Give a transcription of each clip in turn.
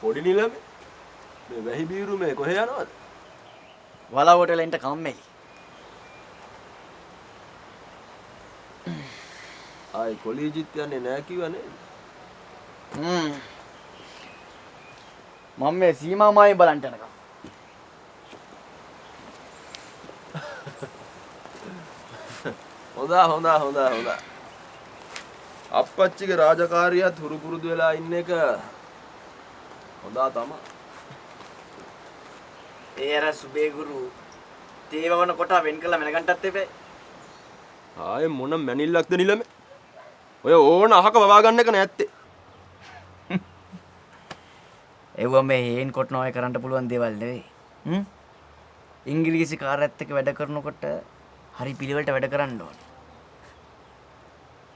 පොඩි නිලමේ මේ වැහි බීරු මේ කොහෙ යනවද? වලව්වට ලෙන්ට කම්මැලි. ආයි කොලීජිත් යන්නේ නෑ කිව්වා නේද? මම මේ සීමාමායි බලන්ට යනකම්. හොඳා. අප්පච්චිගේ රාජකාරියත් හුරු පුරුදු වෙලා ඉන්න එක හොඳා තමයි. ඒ අර සුබේ ගුරු තේවවන කොට වෙන් කළා මැනගන්නටත් එපේ. ආයේ මොන මැනිල්ලක්ද නිලමේ? ඔය ඕන අහක වවා ගන්න එක නැත්තේ. ඒව මේ හේන් කොට නොය කරන්න පුළුවන් දේවල් නෙවෙයි. ඉංග්‍රීසි කාර්යයත් එක්ක වැඩ කරනකොට හරි පිළිවෙලට වැඩ කරන්න ඕනේ.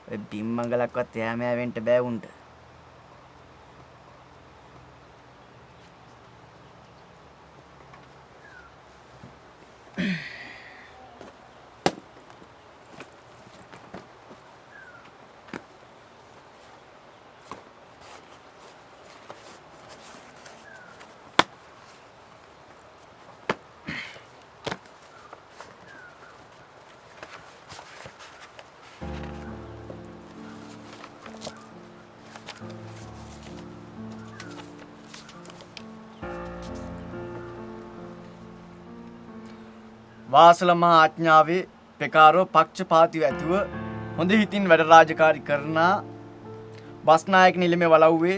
ඔය බිම්මංගලක්වත් එහා මෙහා වෙන්න බෑ උන්ට. වාසල මහා ආඥාවේ පෙකාරෝ පක්ෂපාතීව ඇතුව හොඳ හිතින් වැඩ රාජකාරී කරන බස්නායක නිලමේ වලව්වේ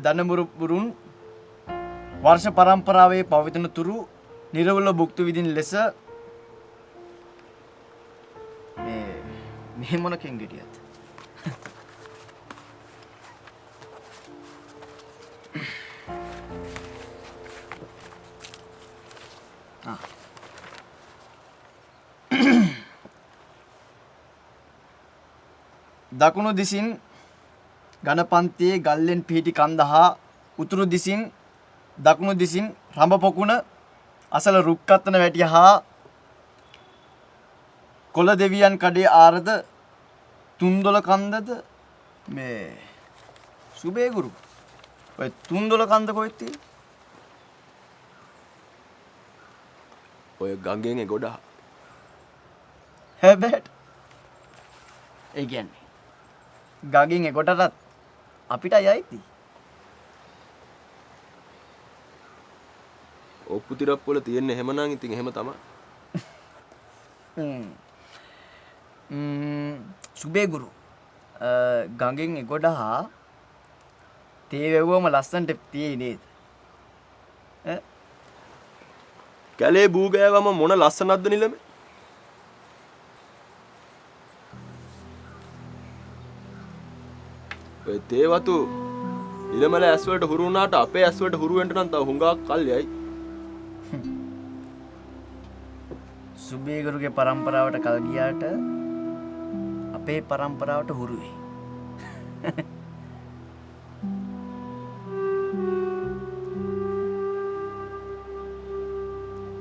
දනමුරුන් වර්ෂ පරම්පරාවේ පවතින තුරු නිර්වල භුක්ති විඳින ලෙස මේ මොන කෙන්ගෙඩියත් දකුණු දිසින් ගණපන්තියේ ගල්ලෙන් පිහිටි කන්ද හා උතුරු දිසින් දකුණු දිසින් රඹ පොකුණ අසල රුක්කත්තන වැටිය හා කොළ දෙවියන් කඩේ ආරද තුන්දොල කන්දද මේ සුබේ ගුරු ඔය තුන්දොල කන්ද කොහෙද තියෙන්නේ? ඔය ගංගෙන් ඒ ගොඩ හැබැයි ඒ කියන්නේ ගගින් එකොටටත් අපිට යයිති. ඔප්පු තිරප් වල තියෙන්නේ එහෙමනම් ඉතින් එහෙම තමයි. සුබේ ගුරු ගඟෙන් එකොට හා තේ වැව්වම ලස්සනට තියෙයි නේද? කැලේ බූ ගෑවම මොන ලස්සනක්ද නිලමේ? ඔය තේ වතු නිලමල ඇස් වලට හුරු වුණාට අපේ ඇස් වලට හුරු වෙන්න නම් තව හුඟක් කල් යයි. සුබේ ගුරුගේ පරම්පරාවට කල් ගියාට අපේ පරම්පරාවට හුරු වෙයි.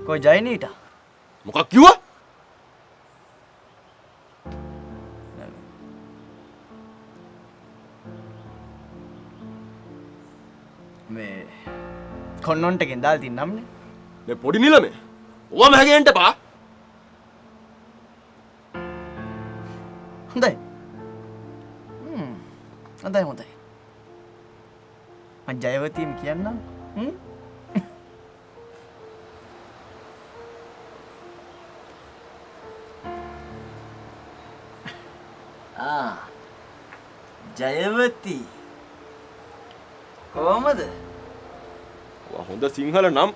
කොයි ජයිනීට? මොකක් කිව්වා? මේ කොන්නොන්ටකින් දාල් තින්නම්නේ මේ පොඩි නිලමේ ඕවා මහගෙන්ට පා හොඳයි හොඳයි හොඳයි මං ජයවතීම කියන්නම් ජයවතී කොහමද හොඳ සිංහල නම්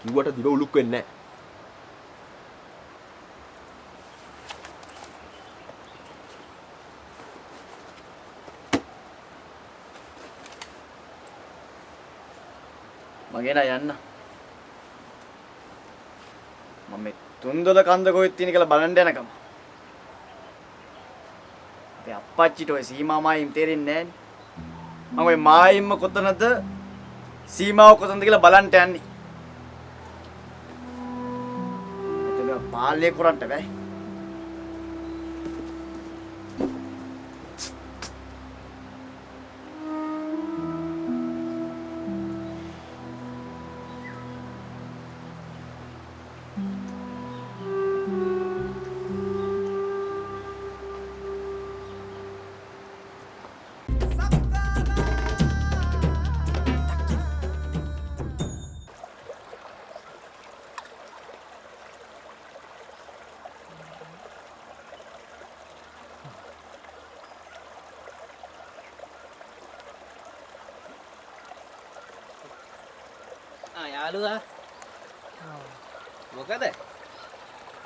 කිව්වට දිව උලුක් වෙන්නේ මගේ නා යන්න මම මේ තුන්දොල කන්ද කොහෙද තියෙන කියලා බලන්න යනකම අපේ අප්පච්චිට ඔය සීමා මායිම් තේරෙන්නේ නැහැ නේ මම ඔය මායිම්ම කොතනද සීමාව කොතනද කියලා බලන්න යන්නේ එතන පාලනය කරන්න බෑ යාළුවා මොකද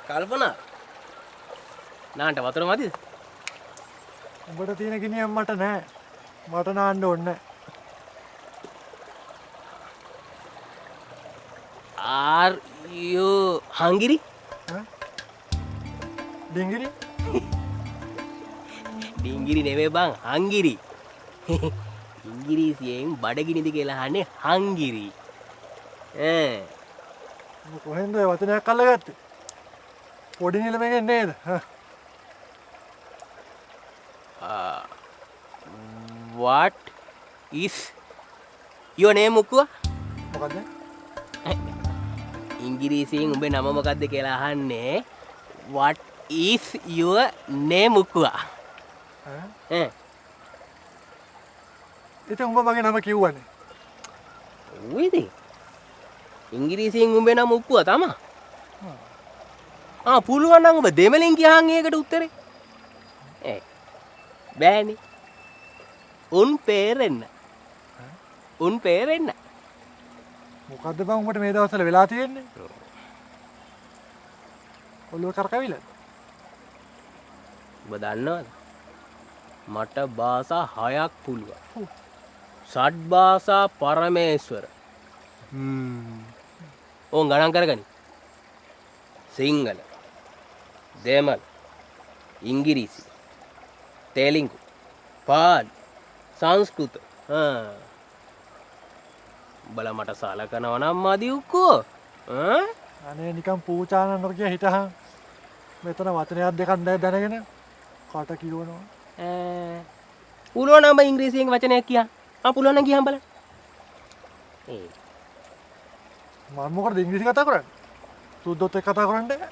කල්පනා නාන්ට වතුර මදිද උඹට තියෙන ගිනියක් මට නෑ මට නාන්න ඕනේ ආර් යෝ හංගිරි නෑ ඩිංගිරි ඩිංගිරි නෙමෙයි බං හංගිරි ඉංග්‍රීසියෙන් බඩගිනිද කියලා අහන්නේ හංගිරි කොහෙන්ද ඔය වචනයක් අල්ලගත්තේ පොඩි නිලමෙන් නේද what is your name මුක්කුවා මොකද්ද ඉංග්‍රීසියෙන් උඹේ නම මොකද්ද කියලා අහන්නේ what is your name මුක්කුවා ඉතින් උඹ මගේ නම කිව්වනේ ඔව් ඉතින් ඉංග්‍රීසියෙන් උඹේ නම උක්කුවා තමා පුළුවන් නම් ඔබ දෙමළෙන් කියහන් ඒකට උත්තරේ බෑනේ උන් පේරෙන්න මොකද්ද බං උඹට මේ දවස්වල වෙලා තියෙන්නේ ඔළුව කරකවිලා ඔබ දන්නවද මට භාෂා 6ක් පුළුවන් ෂඩ් භාෂා පරමේශ්වර ඕන් ගණන් කරගනි සිංහල දෙමළ ඉංග්‍රීසි තේලිංගු පාලි සංස්කෘත උඹලා මට සලකනවා නම් මදි උක්කෝ අනේ නිකන් පූචානන් නොකිය හිටහන් මෙතන වචනයක් දෙකක් දැනගෙන කට කියවනවා පුළුවන් නම් ඉංග්‍රීසියෙන් වචනයක් කියන්න පුළුවන් නම් කියන්න බලන්න මම මොකටද ඉංග්‍රීසි කතා කරන්නේ සුද්දොත් එක්ක කතා කරන්නේ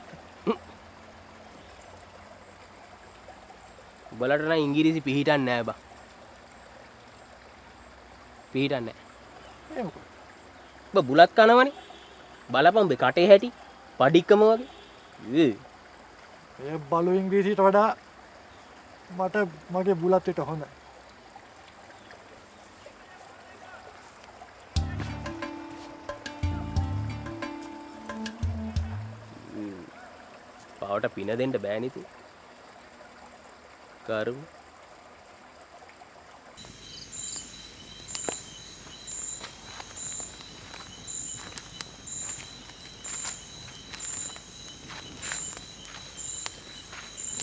උඹලට නම් ඉංග්‍රීසි පිහිටන්නේ නැහැ බා පිහිටන්නේ ඒ මොකද ඔබ බුලත් කනවනේ බලපන් ඔබේ කටේ හැටි පඩික්කම වගේ ඒ බලු ඉංග්‍රීසියට වඩා මට මගේ බුලත් පිට හොඳයි පාවට පින දෙන්න බෑනේ ඉතින් කරු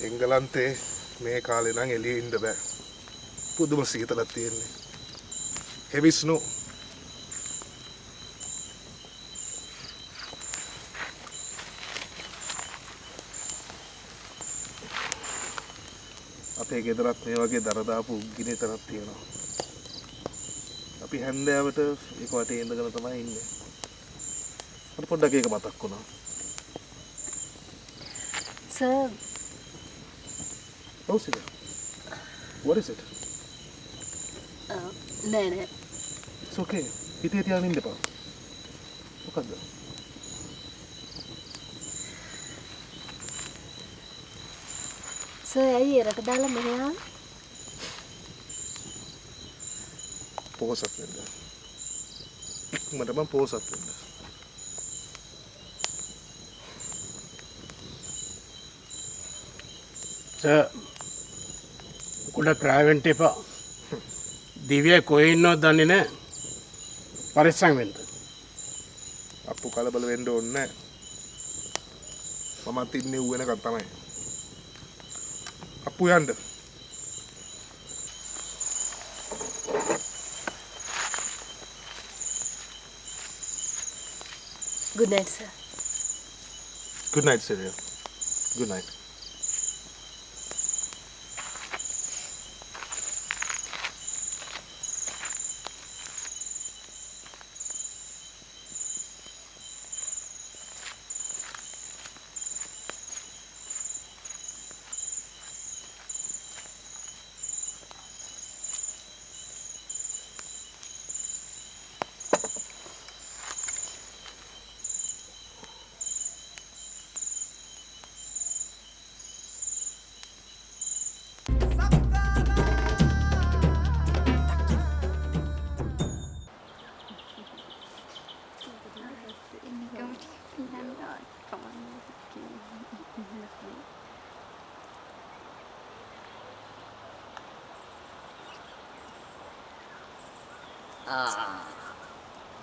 එංගලන්තේ මේ කාලේ නම් එළියේ ඉන්න බෑ. පුදුම සීතලක් තියෙන්නේ. heavy snow. අපේ ගෙදරත් මේ වගේ දර දාපු ගිනි තරක් තියෙනවා. අපි හැන්දෑවට ඒක වටේ ඉඳගෙන තමයි ඉන්නේ. මට පොඩ්ඩක් ඒක මතක් වුණා. Sir, Oh, Sita. What is it? නෑ නෑ. It's okay. හිතේ තියාගෙන ඉන්න එපා. මොකද්ද? සර් ඇයි එරට දාලා මෙහෙ ආවේ? පොහොසත් වෙන්න. ඉක්මනටම පොහොසත් වෙන්න. උඩ ක්‍රාවෙන්ට එපා. දිව්‍යයි කොහේ ඉන්නවද දන්නේ නැහැ. පරිස්සම් වෙන්න. අප්පු කලබල වෙන්න ඕනේ නැහැ. මමත් ඉන්නේ ඌ වෙනකන් තමයි. අප්පු යන්න. Good night, sir. Good night, Sylvia. Good night.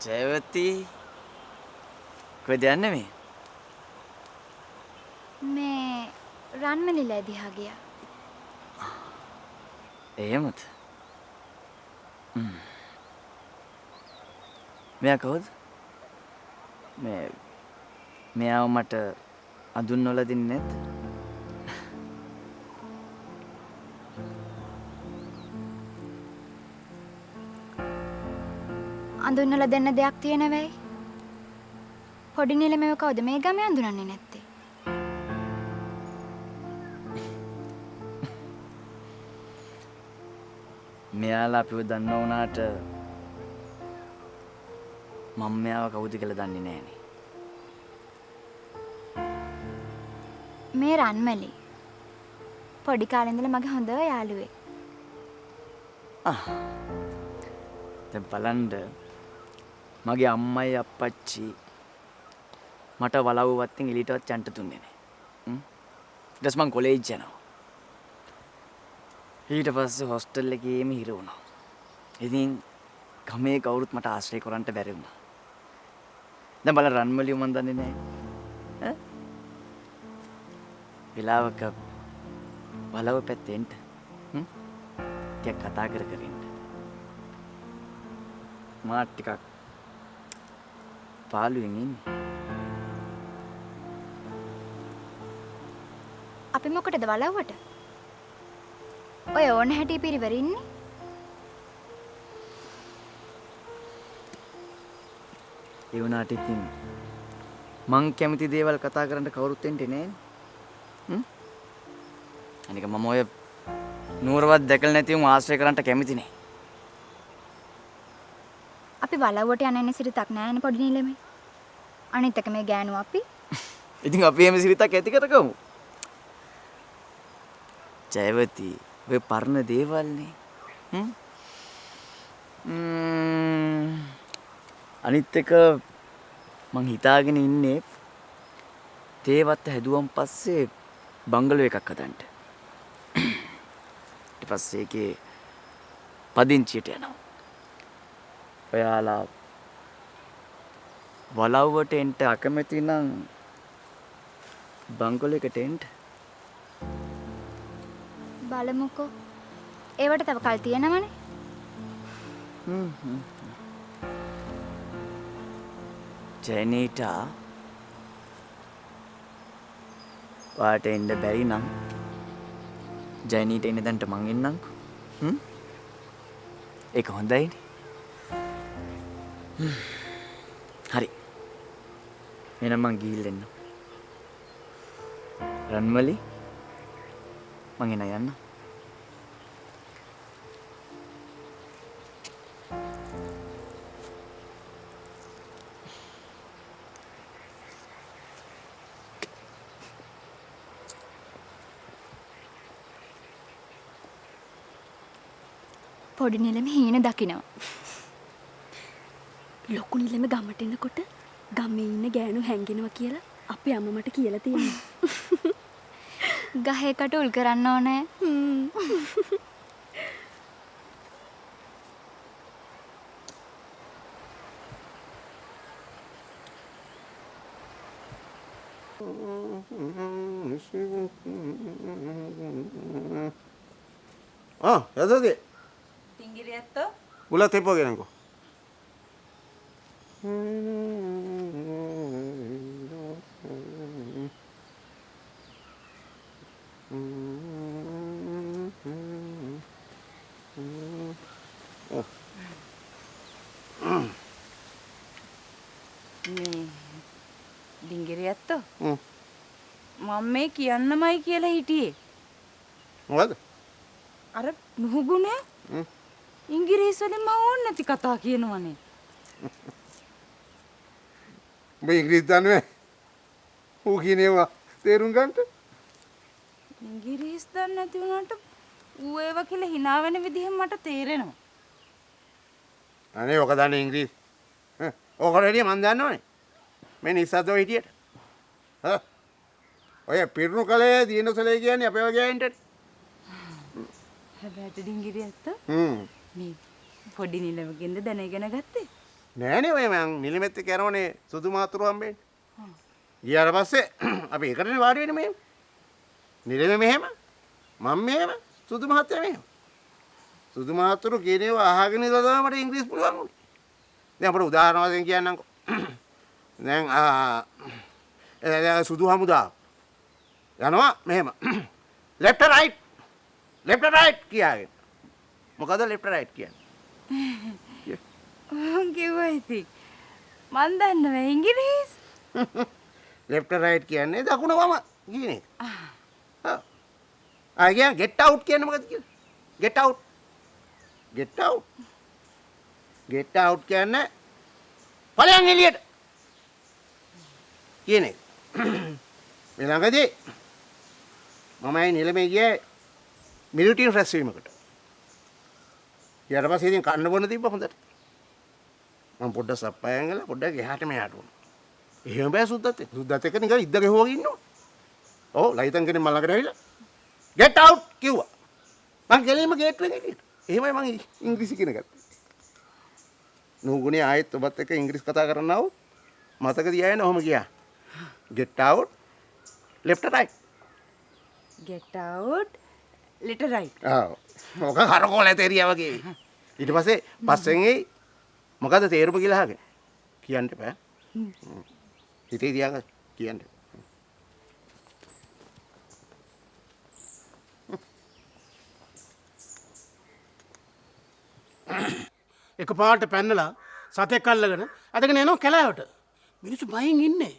ජයවති කොහෙද යන්නේ මේ? මේ රන්මලිලා දිහා ගියා. එහෙමද? මෙයා කවුද? මෙයාව මට අඳුන්වලා දෙන්නේ නැද්ද? අඳුන්වලා දෙන්න දෙයක් තියෙන වෙයි. පොඩි නිලමේව කවුද මේ ගමේ අඳුනන්නේ නැත්තේ? මෙයාලා අපිව දන්නව වුණාට මම මෙයාව කවුද කියලා දන්නේ නැහනේ. මේ රන්මලි පොඩි කාලේ ඉඳලා මගේ හොඳ යාළුවෙක්. දැන් බලන්න මගේ අම්මයි අප්පච්චි මට වලව්වත්ෙන් එළියටවත් යන්න දුන්නේ නැහැ. ඊට පස්සේ මං කොලේජ් යනවා. ඊට පස්සේ හොස්ටල් එකේම හිර වුණා. ඉතින් ගමේ කවුරුත් මට ආශ්‍රය කරන්න බැරි වුණා. දැන් බලන්න රන්මලිය මන් දන්නේ නැහැ. විලාවක වලව පැත්තෙන්ට ටිකක් කතා කර කර ඉන්න. මාත් ටිකක් පාළුවෙන් ඉන්නේ. අපි මොකටද වලව්වට? ඔය ඕන හැටි පිරිවර ඉන්නේ. ඒ වුණාට ඉතින් මං කැමති දේවල් කතා කරන්න කවුරුත් එන්නේ නෑනේ. අනික මම ඔය නුවරවත් දැකලා නැති උන් ආශ්‍රය කරන්න කැමති නෑ. අපි වලව්වට යන්නේ සිරිතක් නෑනේ පොඩි නිලමේ. අනිත් එක මේ ගෑනු අපි. ඉතින් අපි එහෙම සිරිතක් ඇති කරගමු. ජයවති ඔය පරණ දේවල්නේ. අනිත් එක මං හිතාගෙන ඉන්නේ තේවත් හැදුවම් පස්සේ බංගලෝ එකක් හදන්න. ඊට පස්සේ ඒකේ පදිංචියට යනවා. ඔයාලා වලව්වට එන්න අකමැති නම් බංගලෝ එකට එන්න. බලමුකෝ. ඒවට තව කල් තියෙනවනේ. ජෙනීටා වාට එන්න බැරි නම් ජෙනීට එන්න දැන්ට මං එන්නම්කෝ. ඒක හොඳයිනේ. හරි. එහෙනම් මං ගිහිල්ලා එන්න. රන්මලි මං එන යන්න. පොඩි නිලම හීන දකිනවා. ලොකු නිලම ගමට එනකොට ගමේ ඉන්න ගෑනු හැංගෙනවා කියලා අපේ අම්මා මට කියලා තියෙනවා. ගහේකට උල් කරන්න ඕනේ. යදෝගේ තිංගිරි ඇත්තෝ බුලත් එපෝගෙනකෝ ඩිංගිරි ඇත්තෝ මම මේ කියන්නමයි කියලා හිටියේ මොකද අර නුහුගුණේ ඉංගිරීසි වලින් මම ඕන නැති කතා කියනවනේ උඹ ඉංග්‍රීසි දන්නේ ඌ කියනවා තේරුම් ගන්නට ඉංගිරීසි දන්නේ නැති වුණාට ඌ ඒවා කියලා hina වෙන විදිහෙන් මට තේරෙනවා අනේ ඔක දන්නේ ඉංග්‍රීසි ඔකට වැඩිය මන් දන්නවනේ මේ නිස්සද්දව හිටියට ඔය පිරුණු කලේ දිනසලේ කියන්නේ අපේ වගේ අයින්ට හැබැයි ඩිංගිරි ඇත්තෝ මේ පොඩි නිලමකින්ද දැනගෙන ගත්තේ නෑනේ ඔය මං නිලමෙත් එක්ක යනවනේ සුදු මාතුරු හම්බෙන්නේ ගියාට පස්සේ අපි එකටනේ වාඩි වෙන්නේ මෙහෙම නිලම මෙහෙම මම මෙහෙම සුදු මහත්තයා මෙහෙම සුදු මාතුරු කියනවා අහගෙන ඉඳලා තමයි මට ඉංග්‍රීසි පුළුවන් උනේ දැන් අපිට උදාහරණ වශයෙන් කියන්නම්කෝ දැන් සුදු හමුදාව යනවා මෙහෙම left right කියාගෙන මොකද left right කියන්නේ මං කිව්වා ඉතින් මන් දන්නවා ඉංග්‍රීසි left right කියන්නේ දකුණ වම කියන එක ආ get out කියන්නේ මොකද කියන්නේ get out කියන්නේ ඵලයන් එළියට කියන එක මේ ළඟදී මමයි නිලමේ ගියේ මිලිටරි ෆ්‍රෙස් වීමකට ඊට පස්සේ ඉතින් කන්න බොන්න තිබ්බ හොඳට මම පොඩ්ඩක් සප්පයන් ගලා පොඩ්ඩක් එහාට මෙහාට වුණා එහෙම බෑ සුද්දත් එක්ක නිකන් ඉද්ද ගෙහුවගෙන ඉන්නවා ඔව් ලයිතන් කෙනෙක් මල් ළඟට ඇවිල්ලා get out කිව්වා මං ගෙලීම ගේට් එකේ හිටියා එහෙමයි මං ඉංග්‍රීසි ඉගෙන ගත්තේ නුගුණේ ආයෙත් ඔබත් එක්ක ඉංග්‍රීසි කතා කරන්න ආවොත් මතක තියාගෙන ඔහොම ගියා get out left right get out left right ආ මොකක් හරකෝල තේරියා වගේ ඊට පස්සේ පස්සෙන් එයි මොකද තේරුම කියලා අහගෙන කියන්න බෑ හිතේ තියාගන්න කියන්න එක පාට පැන්නලා සතෙක් අල්ලගෙන අදගෙන එනවා කැලෑවට මිනිස්සු බයෙන් ඉන්නේ